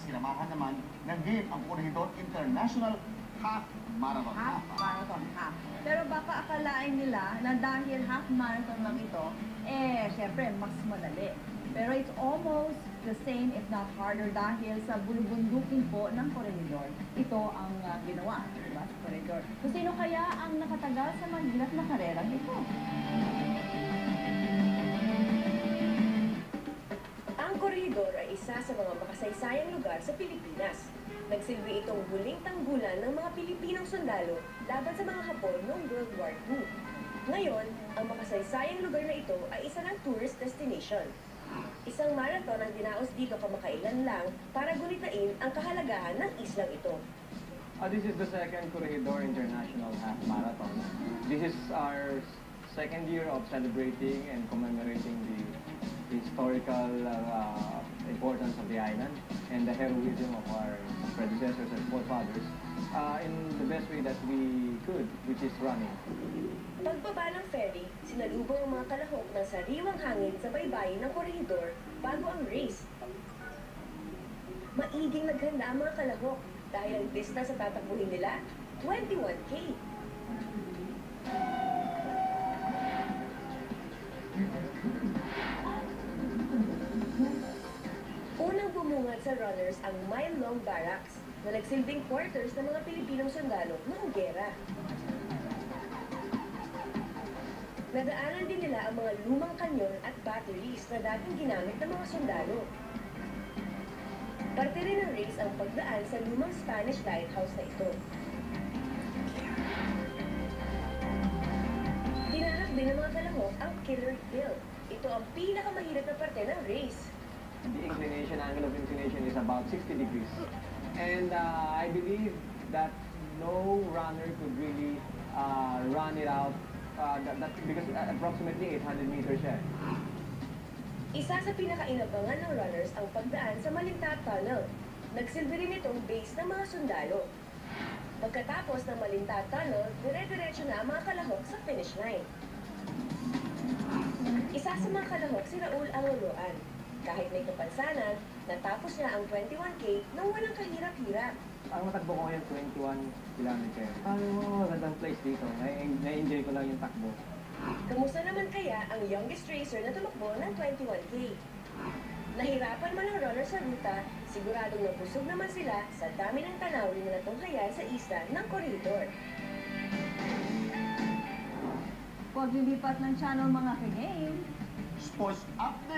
sinamahan naman ng game ang Corregidor International Half Marathon. Half marathon, half. Pero baka akalain nila na dahil half marathon lang ito, syempre, mas madali. Pero it's almost the same, if not harder, dahil sa bulubundukin po ng Corregidor. Ito ang ginawa, diba, sa Corregidor. So, sino kaya ang nakatagal sa mahirap na karerang ito? Ang Corregidor ay isa sa mga makasaysayang lugar sa Pilipinas. Nagsilbi itong huling tanggulan ng mga Pilipinong sundalo laban sa mga Hapon noong World War II. Ngayon, ang makasaysayang lugar na ito ay isa ng tourist destination. Isang marathon ang dinaos dito kamakailan lang para gunitain ang kahalagahan ng islang ito. This is the second Corregidor International Half Marathon. This is our second year of celebrating and commemorating the historical importance of the island and the heroism of our predecessors and forefathers in the best way that we could, which is running. Pagbaba ng ferry, sinalubong ang mga kalahok ng sariwang hangin sa baybayin ng Corregidor bago ang race. Maiging naghanda ang mga kalahok dahil ang distance sa tatakbuhin nila, 21K. Unang bumungad sa runners ang mile-long barracks na nagsilbing quarters ng mga Pilipinong sundalo noong gera. Nadaanan din nila ang mga lumang kanyon at batteries na dating ginamit ng mga sundalo. Parte rin ng race ang pagdaan sa lumang Spanish lighthouse na ito. Dinarap din ng mga kalahok ang Killer Hill. Ito ang pinakamahirap na parte ng race. The inclination, angle of inclination is about 60 degrees. And I believe that no runner could really run it out because approximately 800 meters siya. Isa sa pinakainabangan ng runners ang pagdaan sa Malinta Tunnel. Nagsilbi rin itong base ng mga sundalo. Pagkatapos ng Malinta Tunnel, dire-diretso na ang mga kalahok sa finish line. Isa sa mga kalahok si Raul Angoloan. Kahit may kapansanan, natapos niya ang 21K nang walang kahirap-hirap. Ang natakbo ko ngayon, 21 kilometer. Magandang place dito. Na-enjoy ko lang yung takbo. Kamusta naman kaya ang youngest racer na tumakbo ng 21K? Nahirapan man ang runner sa ruta, siguradong nabusog naman sila sa dami ng tanawin na natunghayan sa isla ng Corregidor. Huwag lilipat ng channel mga kagame. Sports Update!